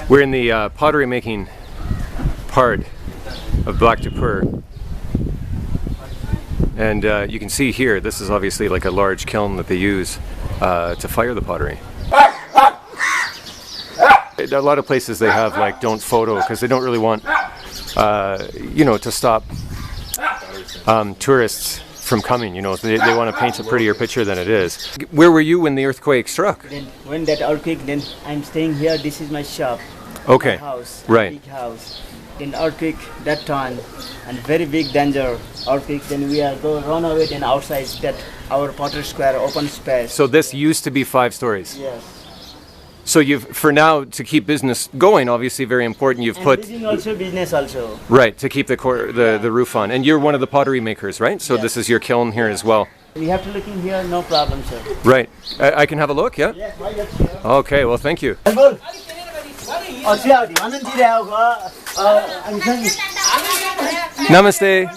We're in the pottery making part of Blackpur, and you can see here this is obviously like a large kiln that they use to fire the pottery. A lot of places they have like don't photo because they don't really want you know, to stop tourists from coming, you know. They want to paint a prettier picture than it is. Where were you when the earthquake struck? Then when that earthquake, then I'm staying here. This is my shop. Okay. House. Right. Big house. In earthquake that time, and very big danger earthquake. Then we are go run away. Then outside that our Potter Square open space. So this used to be 5 stories. Yes. So you've, for now, to keep business going, obviously very important. You've and put business also. Right, to keep the roof on. And you're one of the pottery makers, right? So this is your kiln here as well. We have to look in here. No problem, sir. Right. I can have a look, yeah? Yes. Why not here? Okay. Well, thank you. Namaste.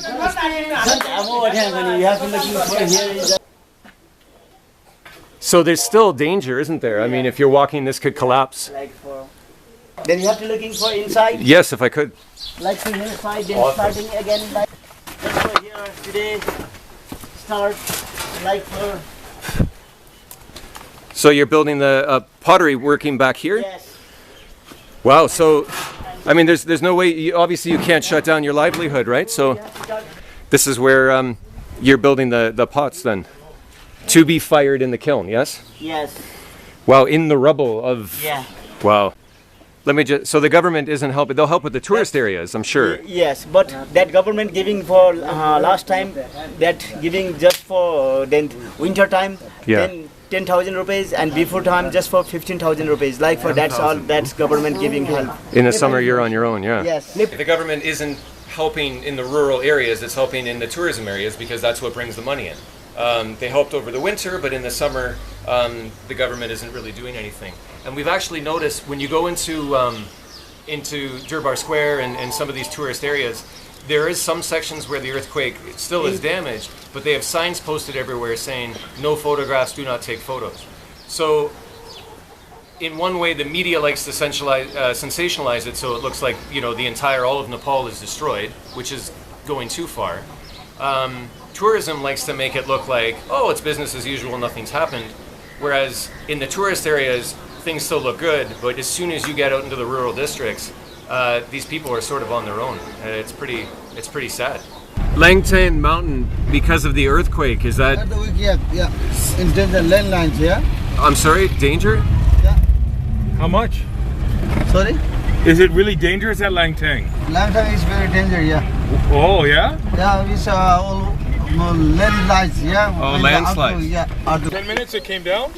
So there's still danger, isn't there? I mean, if you're walking, this could collapse. Then you have to looking for inside. Yes, if I could. Like from inside, then starting again. Like for here today, start like for. So you're building the pottery working back here? Yes. Wow. So, I mean, there's no way. Obviously, you can't shut down your livelihood, right? So, this is where you're building the pots then. To be fired in the kiln, yes? Yes. Wow, in the rubble of... Yeah. Wow. Let me just... So the government isn't helping. They'll help with the tourist areas, I'm sure. Yes, but that government giving for last time, that giving just for then winter time, then 10,000 rupees, and before time just for 15,000 rupees. Like for that's all, that's government giving help. In the summer you're on your own, yeah. Yes. If the government isn't helping in the rural areas, it's helping in the tourism areas because that's what brings the money in. They helped over the winter, but in the summer, the government isn't really doing anything. And we've actually noticed when you go into Durbar Square and some of these tourist areas, there is some sections where the earthquake still is damaged, but they have signs posted everywhere saying, no photographs, do not take photos. So, in one way, the media likes to sensationalize it so it looks like, you know, the entire, all of Nepal is destroyed, which is going too far. Tourism likes to make it look like, oh, it's business as usual, nothing's happened. Whereas in the tourist areas, things still look good, but as soon as you get out into the rural districts, these people are sort of on their own. It's pretty sad. Langtang Mountain, because of the earthquake, is that... Yeah. In the landlines, yeah? I'm sorry, danger? Yeah. How much? Sorry? Is it really dangerous at Langtang? Langtang is very dangerous, yeah. Oh, yeah? Yeah, it's all landslides, yeah. Oh, landslides. Yeah. 10 minutes it came down?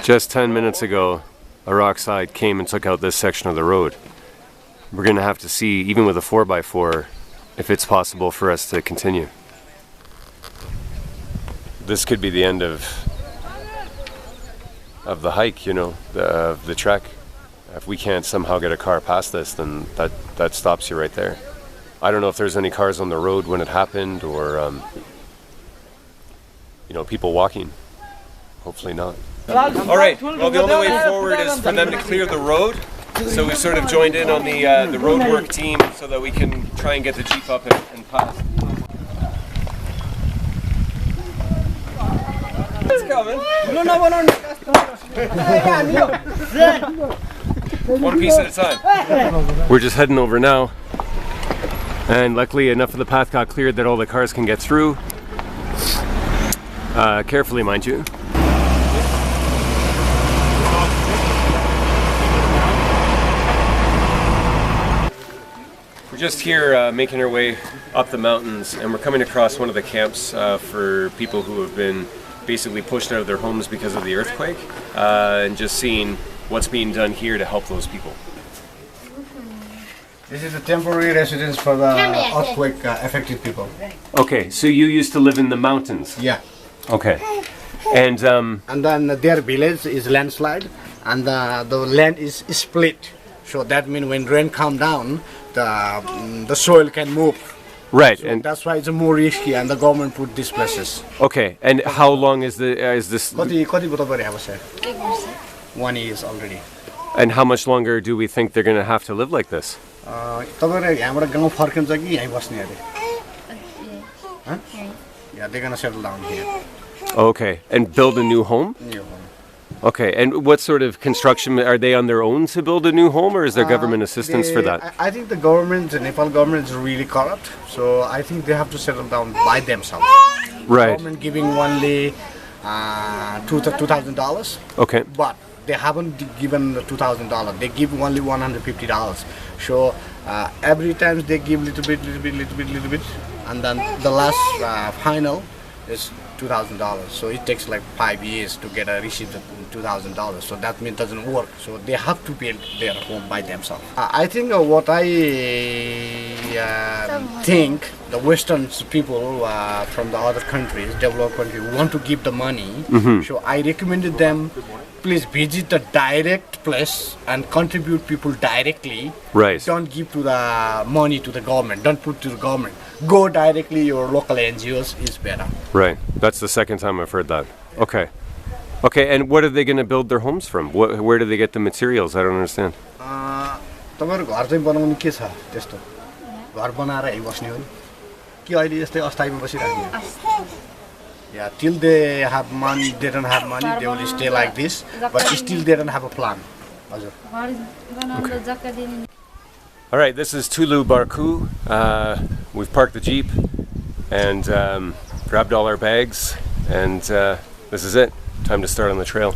Just 10 minutes ago, a rock slide came and took out this section of the road. We're going to have to see, even with a 4x4, if it's possible for us to continue. This could be the end of the hike, you know, the trek. If we can't somehow get a car past this, then that stops you right there. I don't know if there's any cars on the road when it happened, or you know, people walking. Hopefully not. All right. Well, the only way forward is for them to clear the road. So we sort of joined in on the road work team so that we can try and get the Jeep up and pass. It's coming. One piece at a time. We're just heading over now. And luckily enough of the path got cleared that all the cars can get through. Carefully, mind you. We're just here making our way up the mountains, and we're coming across one of the camps for people who have been basically pushed out of their homes because of the earthquake, and just seeing what's being done here to help those people. This is a temporary residence for the earthquake affected people. Okay, so you used to live in the mountains? Yeah. Okay. And then their village is landslide, and the land is split. So that means when rain come down, the soil can move Right, So and that's why it's more risky, and the government put these places. okay, and how long is this? कति पो तपाईहरु यहाँ बस्छ? 1 year already. And how much longer do we think they're going to have to live like this? तपाईहरु यहाँबाट गाउँ फर्किन्छ कि यहीँ बस्ने अरे? Huh? Yeah, they're gonna settle down here. Okay, and build a new home? New home. Okay, and what sort of construction, are they on their own to build a new home, or is there government assistance for that? I think the government, the Nepal government is really corrupt, so I think they have to settle down by themselves. Right. The government giving only $2,000. Okay. But they haven't given the $2,000. They give only $150. So every time they give little bit, and then the last final is $2,000. So it takes like 5 years to get a receipt of $2,000. So that means it doesn't work. So they have to build their home by themselves. I think what I think the Western people from the other countries, developed countries, want to give the money. So I recommended them, please visit the direct place and contribute people directly. Right. Don't give to the money to the government. Don't put to the government. Go directly your local NGOs is better. Right. That's the second time I've heard that. Okay. Okay, and what are they going to build their homes from? Where do they get the materials? I don't understand. तपाईहरु घर चाहिँ बनाउनु के छ त्यस्तो? घर बनाएर यही बस्ने हो नि? कि अहिले यस्तै अस्थायीमा बसिराख्ने? Yeah, till they have money, they don't have money, they will stay like this, but still they don't have a plan. हजुर. All right, this is Tulu Barku. We've parked the Jeep and grabbed all our bags, and this is it. Time to start on the trail.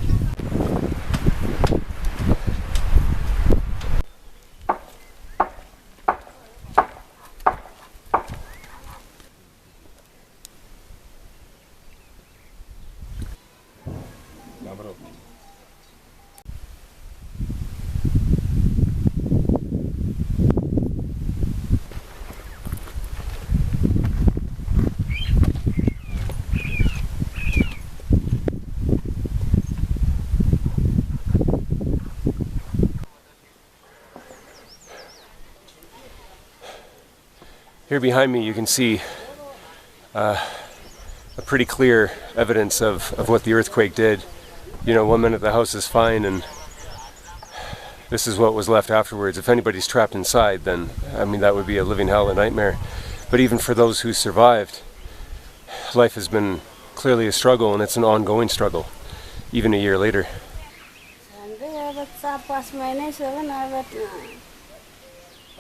Here behind me you can see a pretty clear evidence of what the earthquake did. You know, 1 minute the house is fine and this is what was left afterwards. If anybody's trapped inside, then I mean that would be a living hell, a nightmare. But even for those who survived, life has been clearly a struggle, and it's an ongoing struggle, even a year later.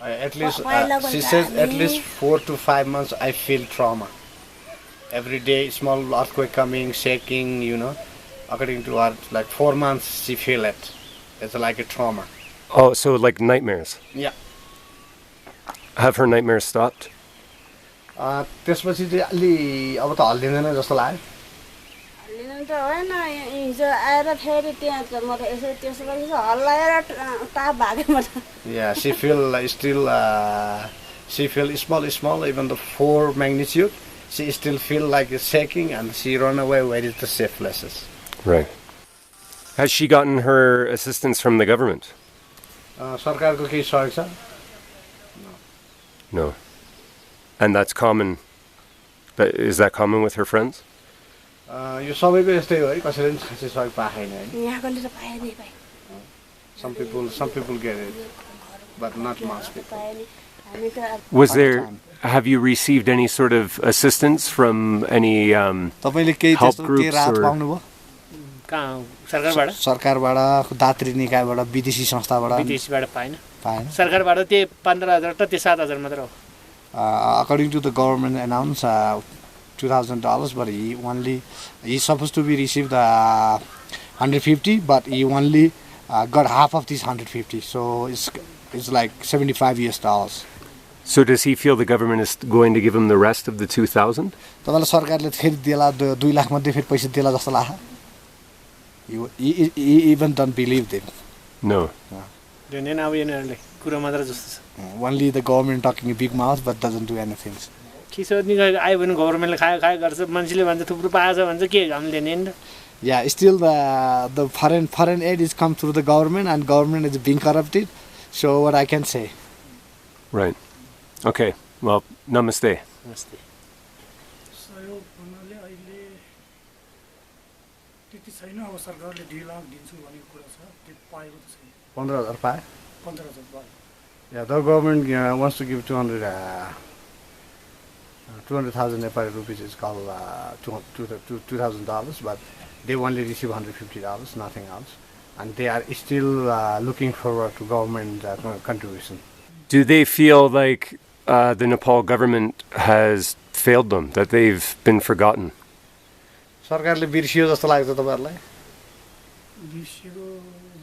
At least, she says at least 4 to 5 months I feel trauma. Every day, small earthquake coming, shaking, you know. According to her, like 4 months she feel it. It's like a trauma. Oh, so like nightmares? Yeah. Have her nightmares stopped? त्यसपछि चाहिँ अलि अब त हल्लिँदैन जस्तो लाग्यो. हल्लिँदैन त होइन हिजो आएर फेरि त्यहाँ म त यसो त्यसपछि हल्लाएर ताप भागे म त. Yeah, she feel small, even the 4 magnitude. She still feel like it's shaking, and she run away where is the safe places. Right. Has she gotten her assistance from the government? सरकारको केही सहयोग छ? No. And that's common? Is that common with her friends? यो सबैको यस्तै हो है, कसैले पनि खासै सहयोग पाएन है. यहाँकोले त पाए नि भाइ. Some people get it, but not most people. Have you received any sort of assistance from any तपाईले केही help त्यस्तो groups के राहत or पाउनु भयो? सरकारबाट सरकारबाट दात्री निकायबाट विदेशी संस्थाबाट विदेशीबाट पाएन. पाएन. सरकारबाट त्यो 15,000 र त्यो 7,000 मात्र हो. According to the government announced $2,000, but he's supposed to be received 150, but he only got half of these 150, so it's like $75. So does he feel the government is going to give him the rest of the 2,000? तपाईलाई सरकारले फेरि देला 2 लाख मध्ये फेरि पैसा देला जस्तो लाग्छ. He even don't believe them. No. दिने अब यिनीहरूले कुरा मात्र जस्तो छ. Only the government talking a big mouth but doesn't do anything. के सोध्ने आयो भने गभर्नमेन्टले खायो गर्छ, मान्छेले भन्छ थुप्रो पाएछ भन्छ, के हामीले दिने नि त. Yeah, still the foreign aid is come through the government, and government is being corrupted. So what I can say. Right. Okay. Well, namaste. नमस्ते सहयोग भन्नाले अहिले त्यति छैन अब सरकारले 2 लाख दिन्छु भनेको कुरा छ त्यो पाएको त छैन 15,000 पाए 15,000 पायो Yeah, the government wants to give 200,000 Nepali rupees is called $2,000, but they only receive $150, nothing else, and they are still looking forward to government contribution. Do they feel like the Nepal government has failed them, that they've been forgotten? सरकारले बिर्सियो जस्तो लाग्छ तपाईहरुलाई बिर्सिएको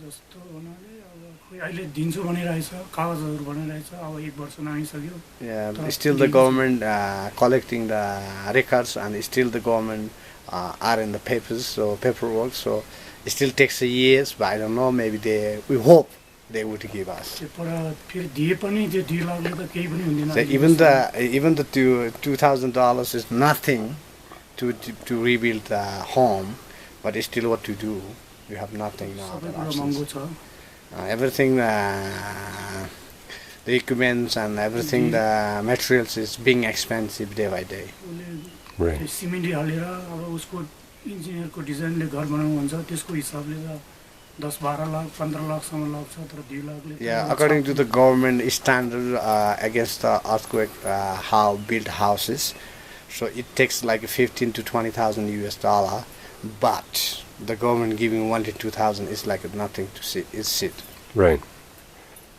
जस्तो भन्नाले अब खोइ अहिले दिन्छु भनिरहेछ कागजहरु भनिरहेछ अब 1 वर्ष नागिसक्यो Yeah, still the government collecting the records, and still the government are in the papers, so paperwork, so it still takes a years, but I don't know, maybe we hope they would give us. त्यसबाट फेरि दिए पनि त्यो 2 लाखले त केही पनि हुँदैन So even the $2,000 is nothing to rebuild the home, but it's still what to do. You have nothing now. सबै कुरा महँगो छ Everything, the equipments and everything, the materials is being expensive day by day. Right. Cement हालेर अब उसको इन्जिनियरको डिजाइनले घर बनाउनु हुन्छ त्यसको हिसाबले त 10-12 लाख 15 लाखसम्म लाग्छ तर 2 लाखले Yeah, according to the government standard against the earthquake, how build houses, so it takes like 15 to 20,000 US dollar, but the government giving 1 to 2,000 is like nothing to see. It's it. Right.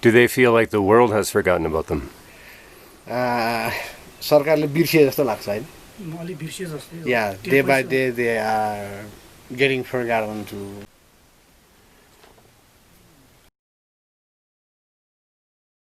Do they feel like the world has forgotten about them? सरकारले बिर्सिए जस्तो लाग्छ है अलि बिर्सिए जस्तै हो Yeah, day by day they are getting forgotten to